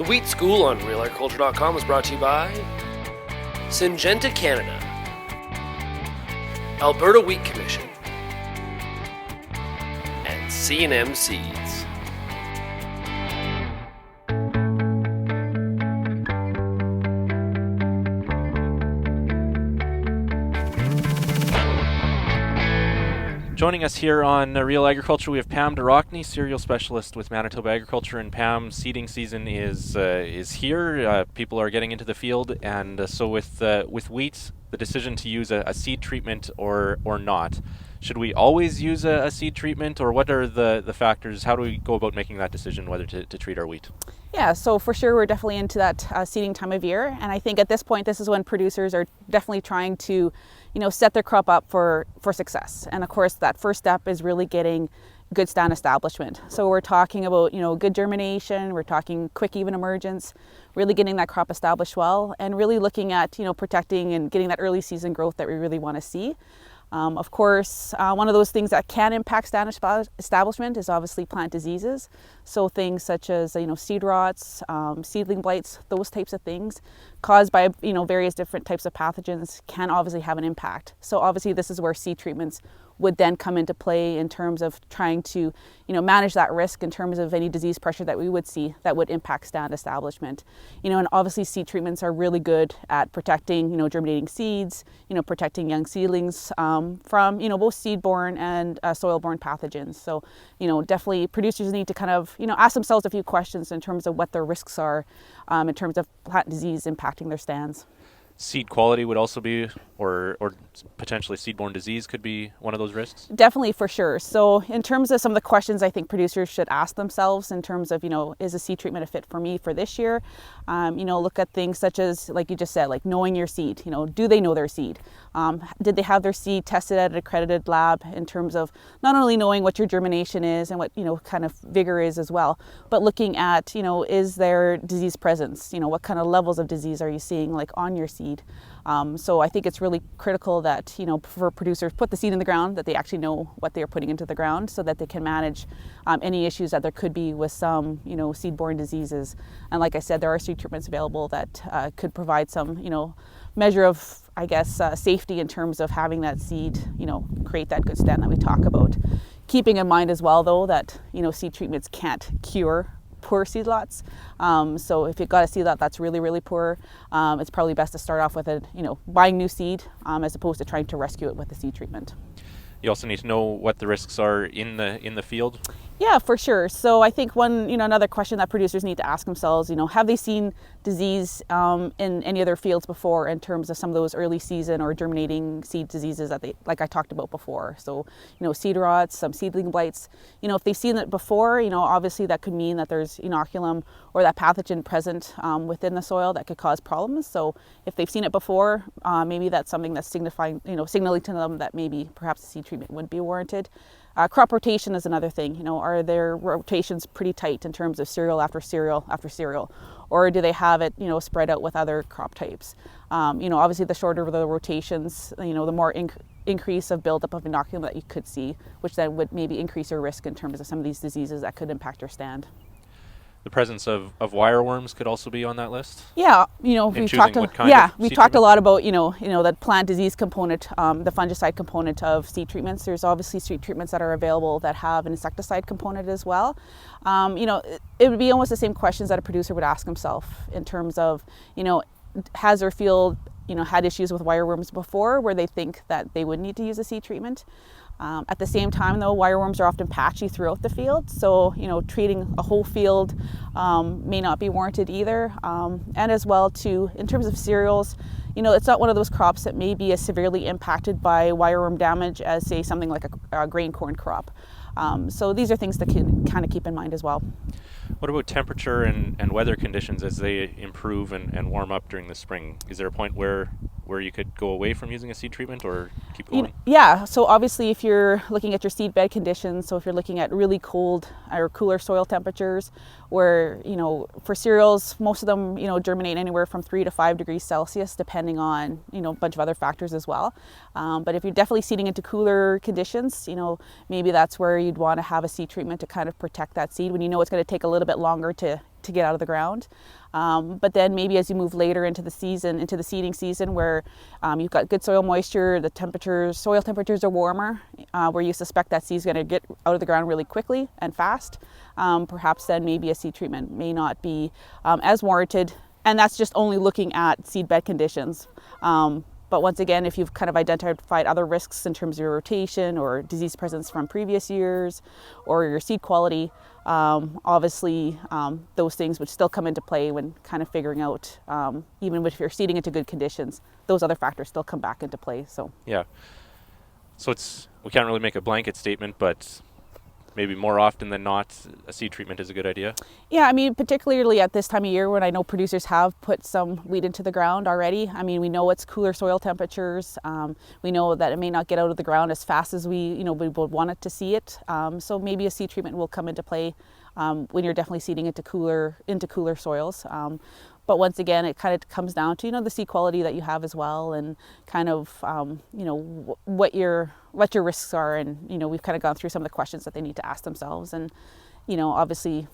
Wheat School on RealAgriculture.com is brought to you by Syngenta Canada, Alberta Wheat Commission, and C&M Seeds. Joining us here on Real Agriculture, we have Pam Durockney, cereal specialist with Manitoba Agriculture. And Pam, seeding season is here. People are getting into the field, and so with wheat, the decision to use a seed treatment or not. Should we always use a seed treatment, or what are the factors? How do we go about making that decision whether to treat our wheat? Yeah, so for sure we're definitely into that seeding time of year, and I think at this point this is when producers are definitely trying to, set their crop up for success. And of course that first step is really getting good stand establishment. So we're talking about good germination, we're talking quick even emergence, really getting that crop established well, and really looking at protecting and getting that early season growth that we really want to see. Of course, one of those things that can impact stand establishment is obviously plant diseases. So things such as seed rots, seedling blights, those types of things caused by various different types of pathogens can obviously have an impact. So obviously this is where seed treatments would then come into play in terms of trying to manage that risk in terms of any disease pressure that we would see that would impact stand establishment. And obviously seed treatments are really good at protecting germinating seeds, protecting young seedlings from both seed-borne and soil-borne pathogens. So definitely producers need to kind of ask themselves a few questions in terms of what their risks are in terms of plant disease impacting their stands. Seed quality would also be, or potentially seed-borne disease could be one of those risks? Definitely, for sure. So in terms of some of the questions I think producers should ask themselves in terms of, is a seed treatment a fit for me for this year? Look at things such as, like you just said, like knowing your seed. Do they know their seed? Did they have their seed tested at an accredited lab in terms of not only knowing what your germination is and what, kind of vigor is as well, but looking at, is there disease presence? What kind of levels of disease are you seeing like on your seed? So I think it's really critical that, for producers put the seed in the ground, that they actually know what they are putting into the ground so that they can manage any issues that there could be with some, seed-borne diseases. And like I said, there are seed treatments available that could provide some, measure of, safety in terms of having that seed, create that good stand that we talk about. Keeping in mind as well, though, that, seed treatments can't cure poor seed lots. So if you've got a seed lot that's really, really poor, it's probably best to start off with buying new seed as opposed to trying to rescue it with a seed treatment. You also need to know what the risks are in the field. Yeah, for sure. So I think another question that producers need to ask themselves, have they seen disease in any of their fields before in terms of some of those early season or germinating seed diseases that like I talked about before. So, seed rots, some seedling blights, if they've seen it before, obviously that could mean that there's inoculum or that pathogen present within the soil that could cause problems. So if they've seen it before, maybe that's something that's signaling to them that maybe perhaps a seed treatment would be warranted. Crop rotation is another thing. Are their rotations pretty tight in terms of cereal after cereal after cereal, or do they have it, spread out with other crop types? Obviously, the shorter the rotations, the more increase of buildup of inoculum that you could see, which then would maybe increase your risk in terms of some of these diseases that could impact your stand. The presence of wireworms could also be on that list. Yeah, we talked a lot about the plant disease component, the fungicide component of seed treatments. There's obviously seed treatments that are available that have an insecticide component as well. It would be almost the same questions that a producer would ask himself in terms of, has their field had issues with wireworms before where they think that they would need to use a seed treatment. At the same time, though, wireworms are often patchy throughout the field, so treating a whole field may not be warranted either. And as well, too, in terms of cereals, it's not one of those crops that may be as severely impacted by wireworm damage as, say, something like a grain corn crop. So these are things that can kind of keep in mind as well. What about temperature and weather conditions as they improve and warm up during the spring? Is there a point where you could go away from using a seed treatment or keep going? Yeah, so obviously if you're looking at your seed bed conditions, so if you're looking at really cold or cooler soil temperatures, where, for cereals, most of them, germinate anywhere from 3 to 5 degrees Celsius, depending on, a bunch of other factors as well. But if you're definitely seeding into cooler conditions, maybe that's where you'd want to have a seed treatment to kind of protect that seed when it's going to take a little bit longer to to get out of the ground. But then maybe as you move later into the season, into the seeding season, where you've got good soil moisture, soil temperatures are warmer, where you suspect that seed's going to get out of the ground really quickly and fast, perhaps then maybe a seed treatment may not be as warranted. And that's just only looking at seed bed conditions. But once again, if you've kind of identified other risks in terms of your rotation or disease presence from previous years or your seed quality, obviously those things would still come into play when kind of figuring out, even if you're seeding into good conditions, those other factors still come back into play. So Yeah. So we can't really make a blanket statement, but maybe more often than not, a seed treatment is a good idea. yeah, I mean, particularly at this time of year when I know producers have put some wheat into the ground already. I mean, we know it's cooler soil temperatures. We know that it may not get out of the ground as fast as we would want it to see it. So maybe a seed treatment will come into play when you're definitely seeding into cooler soils. But once again, it kind of comes down to, the seed quality that you have as well, and kind of, what your risks are. And, we've kind of gone through some of the questions that they need to ask themselves. And, obviously,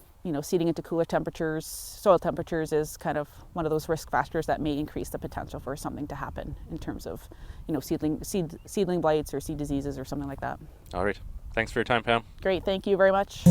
seeding into cooler temperatures, soil temperatures is kind of one of those risk factors that may increase the potential for something to happen in terms of, seedling blights or seed diseases or something like that. All right. Thanks for your time, Pam. Great. Thank you very much.